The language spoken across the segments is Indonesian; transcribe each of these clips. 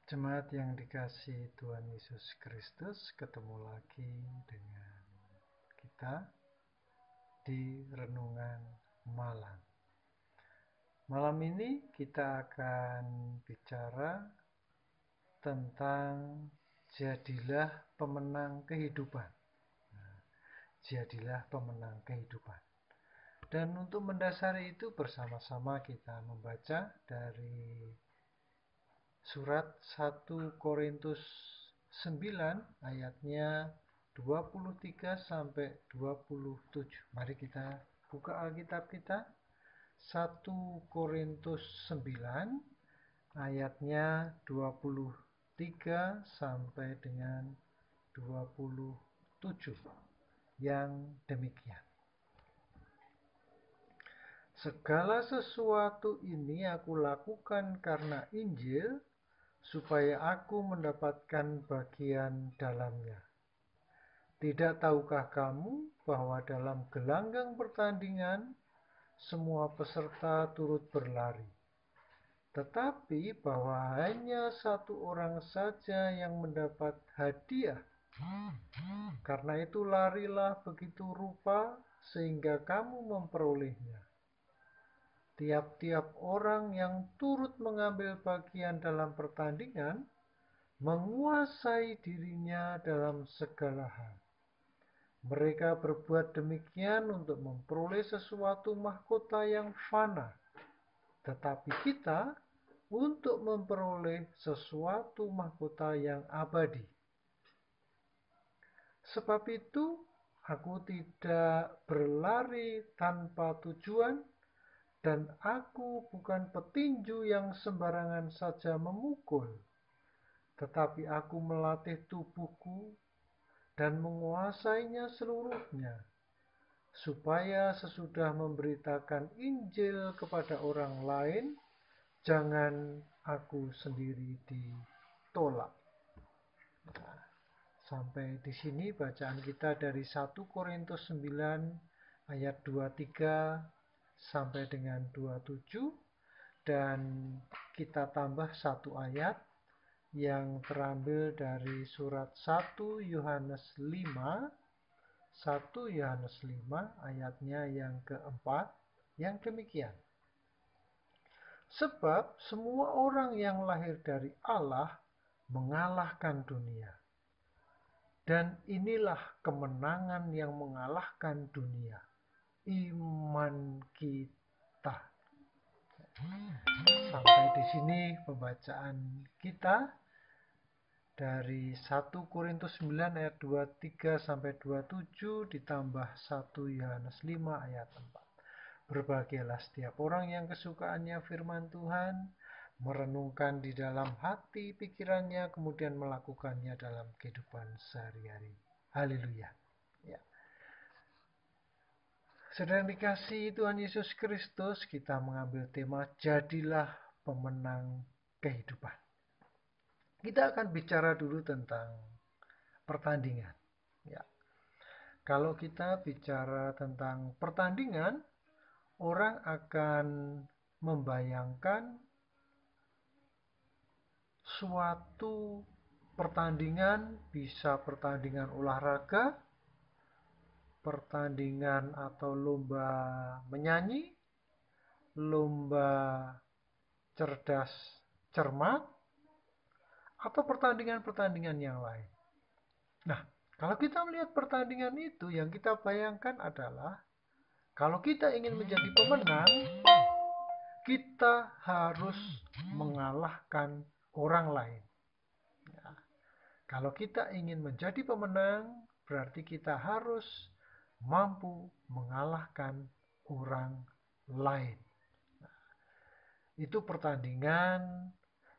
Jemaat yang dikasihi Tuhan Yesus Kristus, ketemu lagi dengan kita di renungan malam. Malam ini kita akan bicara tentang jadilah pemenang kehidupan. Jadilah pemenang kehidupan. Dan untuk mendasari itu bersama-sama kita membaca dari surat 1 Korintus 9 ayatnya 23 sampai 27. Mari kita buka Alkitab kita. 1 Korintus 9 ayatnya 23 sampai dengan 27. Yang demikian. Segala sesuatu ini aku lakukan karena Injil, supaya aku mendapatkan bagian dalamnya. Tidak tahukah kamu bahwa dalam gelanggang pertandingan semua peserta turut berlari, tetapi bahwa hanya satu orang saja yang mendapat hadiah? Karena itu larilah begitu rupa sehingga kamu memperolehnya. Tiap-tiap orang yang turut mengambil bagian dalam pertandingan menguasai dirinya dalam segala hal. Mereka berbuat demikian untuk memperoleh sesuatu mahkota yang fana, tetapi kita untuk memperoleh sesuatu mahkota yang abadi. Sebab itu, aku tidak berlari tanpa tujuan, dan aku bukan petinju yang sembarangan saja memukul, tetapi aku melatih tubuhku dan menguasainya seluruhnya, supaya sesudah memberitakan Injil kepada orang lain, jangan aku sendiri ditolak. Nah, sampai di sini bacaan kita dari 1 Korintus 9 ayat 23 sampai dengan 27, dan kita tambah satu ayat yang terambil dari surat 1 Yohanes 5 ayatnya yang keempat, yang demikian. Sebab semua orang yang lahir dari Allah mengalahkan dunia. Dan inilah kemenangan yang mengalahkan dunia, iman kita. Sampai di sini pembacaan kita dari 1 Korintus 9 ayat 23 sampai 27 ditambah 1 Yohanes 5 ayat 4. Berbahagialah setiap orang yang kesukaannya firman Tuhan, merenungkan di dalam hati pikirannya, kemudian melakukannya dalam kehidupan sehari-hari. Haleluya. Ya. Saudara yang dikasihi Tuhan Yesus Kristus, kita mengambil tema jadilah pemenang kehidupan. Kita akan bicara dulu tentang pertandingan. Ya. Kalau kita bicara tentang pertandingan, orang akan membayangkan suatu pertandingan, bisa pertandingan olahraga, pertandingan atau lomba menyanyi, lomba cerdas cermat, atau pertandingan-pertandingan yang lain. Nah, kalau kita melihat pertandingan itu, yang kita bayangkan adalah kalau kita ingin menjadi pemenang, kita harus mengalahkan orang lain. Ya. Kalau kita ingin menjadi pemenang, berarti kita harus mampu mengalahkan orang lain. Nah, itu pertandingan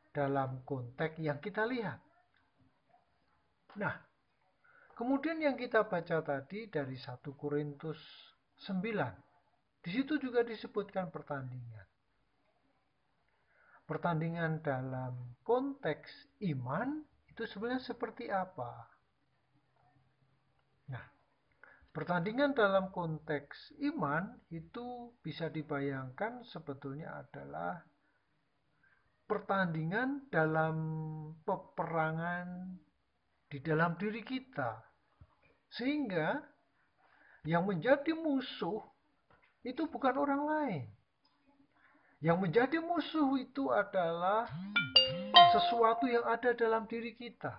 dalam konteks yang kita lihat. Nah, kemudian yang kita baca tadi dari 1 Korintus 9, di situ juga disebutkan pertandingan. Pertandingan dalam konteks iman itu sebenarnya seperti apa? Nah, pertandingan dalam konteks iman itu bisa dibayangkan sebetulnya adalah pertandingan dalam peperangan di dalam diri kita. Sehingga yang menjadi musuh itu bukan orang lain. Yang menjadi musuh itu adalah sesuatu yang ada dalam diri kita.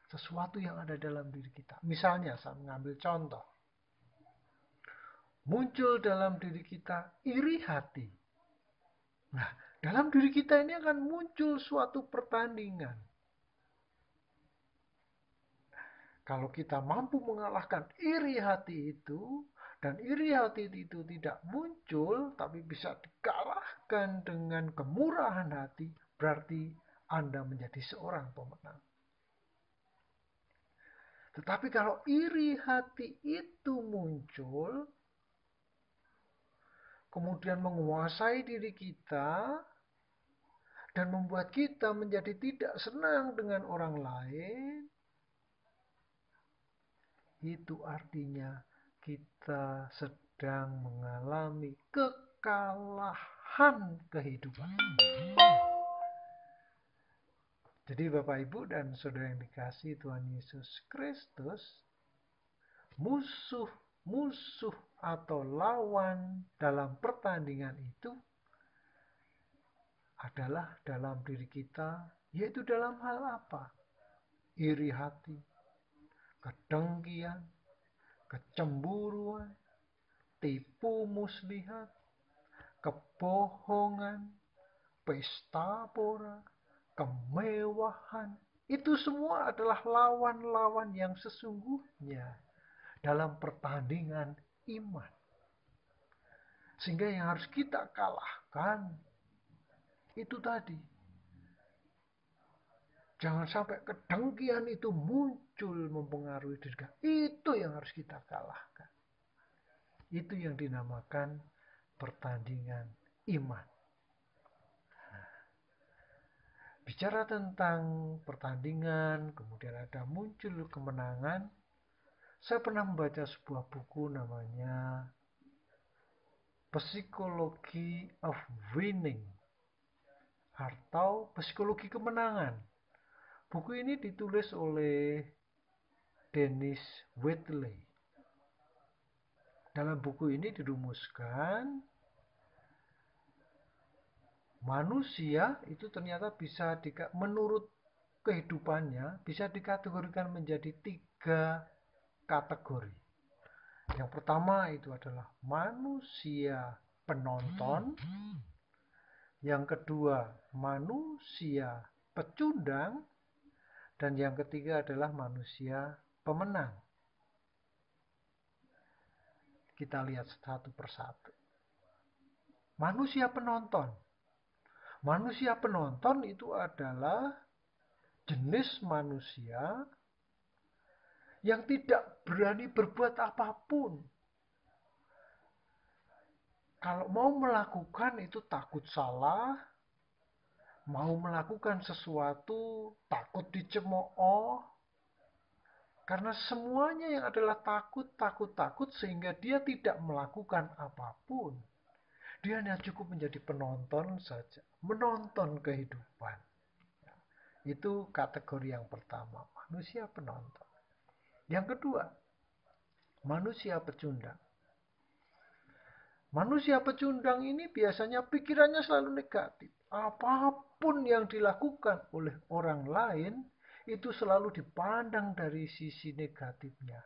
Sesuatu yang ada dalam diri kita. Misalnya, saya mengambil contoh. Muncul dalam diri kita iri hati. Nah, dalam diri kita ini akan muncul suatu pertandingan. Kalau kita mampu mengalahkan iri hati itu, dan iri hati itu tidak muncul, tapi bisa dikalahkan dengan kemurahan hati, berarti Anda menjadi seorang pemenang. Tetapi kalau iri hati itu muncul, kemudian menguasai diri kita, dan membuat kita menjadi tidak senang dengan orang lain, itu artinya kita sedang mengalami kekalahan kehidupan. Jadi Bapak Ibu dan Saudara yang dikasihi Tuhan Yesus Kristus, musuh atau lawan dalam pertandingan itu adalah dalam diri kita, yaitu dalam hal apa? Iri hati, kedengkian, kecemburuan, tipu muslihat, kebohongan, pesta pora, kemewahan. Itu semua adalah lawan-lawan yang sesungguhnya dalam pertandingan iman. Sehingga yang harus kita kalahkan itu tadi. Jangan sampai kedengkian itu muncul mempengaruhi diri kita. Itu yang harus kita kalahkan. Itu yang dinamakan pertandingan iman. Bicara tentang pertandingan, kemudian ada muncul kemenangan. Saya pernah membaca sebuah buku namanya Psychology of Winning atau Psikologi Kemenangan. Buku ini ditulis oleh Dennis Waitley. Dalam buku ini dirumuskan manusia itu ternyata bisa menurut kehidupannya bisa dikategorikan menjadi 3 kategori. Yang pertama itu adalah manusia penonton. Yang kedua manusia pecundang. Dan yang ketiga adalah manusia pemenang. Kita lihat satu persatu. Manusia penonton. Manusia penonton itu adalah jenis manusia yang tidak berani berbuat apapun. Kalau mau melakukan itu takut salah, mau melakukan sesuatu takut dicemooh, karena semuanya yang adalah takut sehingga dia tidak melakukan apapun. Dia hanya cukup menjadi penonton saja, menonton kehidupan. Itu kategori yang pertama, manusia penonton. Yang kedua, manusia pecundang. Manusia pecundang ini biasanya pikirannya selalu negatif. Apapun yang dilakukan oleh orang lain itu selalu dipandang dari sisi negatifnya.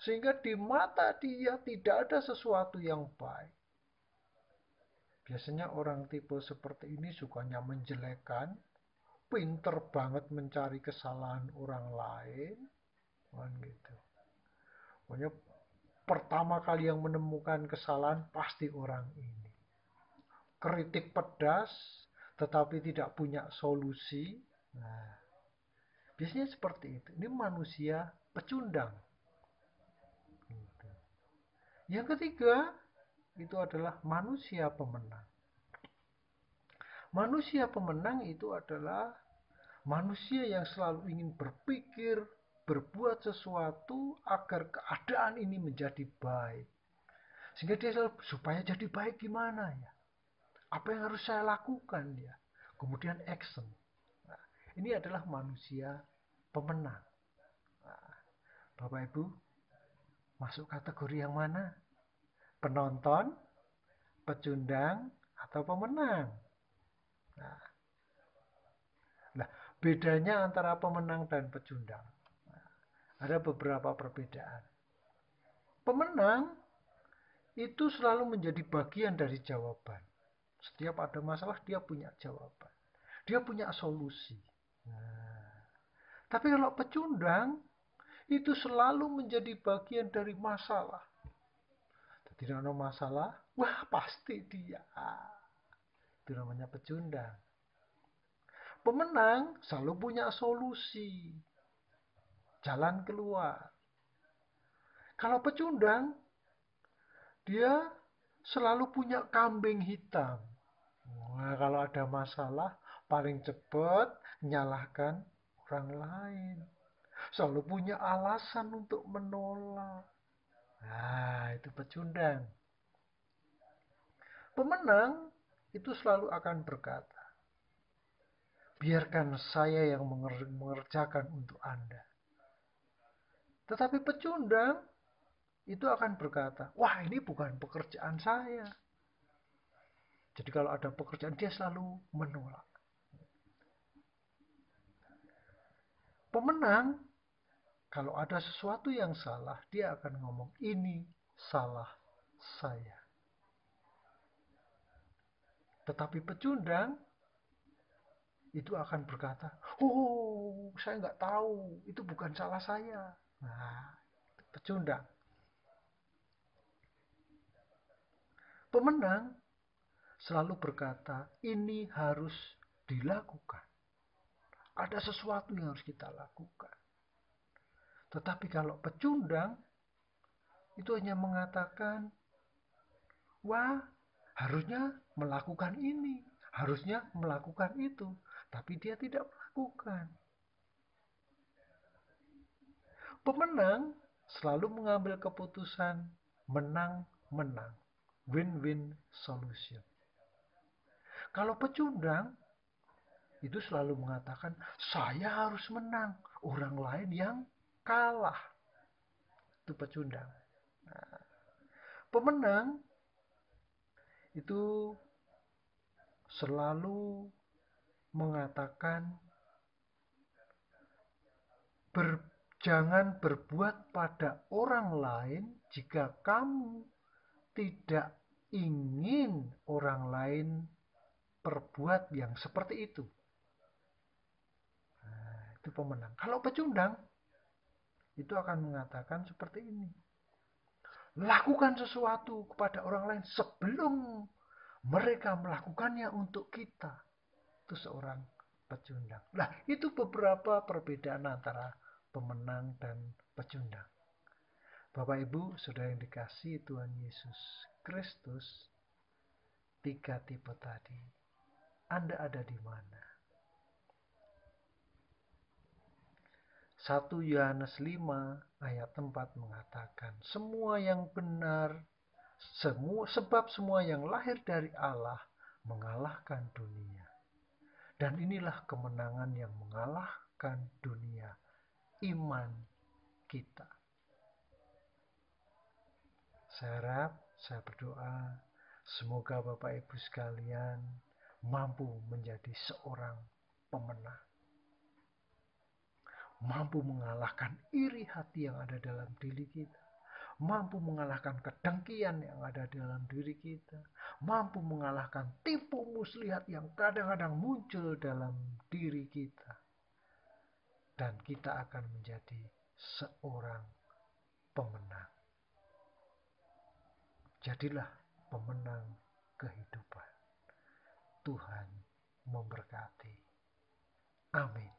Sehingga di mata dia tidak ada sesuatu yang baik. Biasanya orang tipe seperti ini sukanya menjelekkan, pinter banget mencari kesalahan orang lain, kan gitu. Pokoknya pertama kali yang menemukan kesalahan pasti orang ini. Kritik pedas, tetapi tidak punya solusi. Nah, biasanya seperti itu. Ini manusia pecundang. Gitu. Yang ketiga, itu adalah manusia pemenang. Manusia pemenang itu adalah manusia yang selalu ingin berpikir, berbuat sesuatu agar keadaan ini menjadi baik. Sehingga dia selalu, supaya jadi baik gimana ya? Apa yang harus saya lakukan ya? Kemudian action. Nah, ini adalah manusia pemenang. Nah, Bapak Ibu, masuk kategori yang mana? Penonton, pecundang, atau pemenang? Nah, bedanya antara pemenang dan pecundang. Nah, ada beberapa perbedaan. Pemenang itu selalu menjadi bagian dari jawaban. Setiap ada masalah dia punya jawaban. Dia punya solusi. Nah, tapi kalau pecundang itu selalu menjadi bagian dari masalah. Tidak ada masalah, wah pasti dia. Itu namanya pecundang. Pemenang selalu punya solusi, jalan keluar. Kalau pecundang, dia selalu punya kambing hitam. Nah, kalau ada masalah, paling cepat nyalahkan orang lain. Selalu punya alasan untuk menolak. Nah, itu pecundang. Pemenang itu selalu akan berkata, biarkan saya yang mengerjakan untuk Anda. Tetapi pecundang itu akan berkata, wah ini bukan pekerjaan saya. Jadi kalau ada pekerjaan dia selalu menolak. Pemenang, kalau ada sesuatu yang salah, dia akan ngomong, ini salah saya. Tetapi pecundang itu akan berkata, oh saya nggak tahu, itu bukan salah saya. Nah, pecundang. Pemenang selalu berkata, ini harus dilakukan. Ada sesuatu yang harus kita lakukan. Tetapi kalau pecundang, itu hanya mengatakan, wah harusnya melakukan ini, harusnya melakukan itu. Tapi dia tidak melakukan. Pemenang selalu mengambil keputusan menang-menang. Win-win solution. Kalau pecundang, itu selalu mengatakan, saya harus menang. Orang lain yang kalah. Itu pecundang. Nah, pemenang itu selalu mengatakan, jangan berbuat pada orang lain jika kamu tidak ingin orang lain perbuat yang seperti itu. Nah, itu pemenang. Kalau pecundang, itu akan mengatakan seperti ini. Lakukan sesuatu kepada orang lain sebelum mereka melakukannya untuk kita. Itu seorang pecundang. Nah, itu beberapa perbedaan antara pemenang dan pecundang. Bapak Ibu, saudara yang dikasihi Tuhan Yesus Kristus, tiga tipe tadi. Anda ada di mana? 1 Yohanes 5 ayat 4 mengatakan, semua yang benar, sebab semua yang lahir dari Allah mengalahkan dunia. Dan inilah kemenangan yang mengalahkan dunia, iman kita. Saya harap, saya berdoa, semoga Bapak Ibu sekalian mampu menjadi seorang pemenang. Mampu mengalahkan iri hati yang ada dalam diri kita. Mampu mengalahkan kedengkian yang ada dalam diri kita. Mampu mengalahkan tipu muslihat yang kadang-kadang muncul dalam diri kita. Dan kita akan menjadi seorang pemenang. Jadilah pemenang kehidupan. Tuhan memberkati. Amin.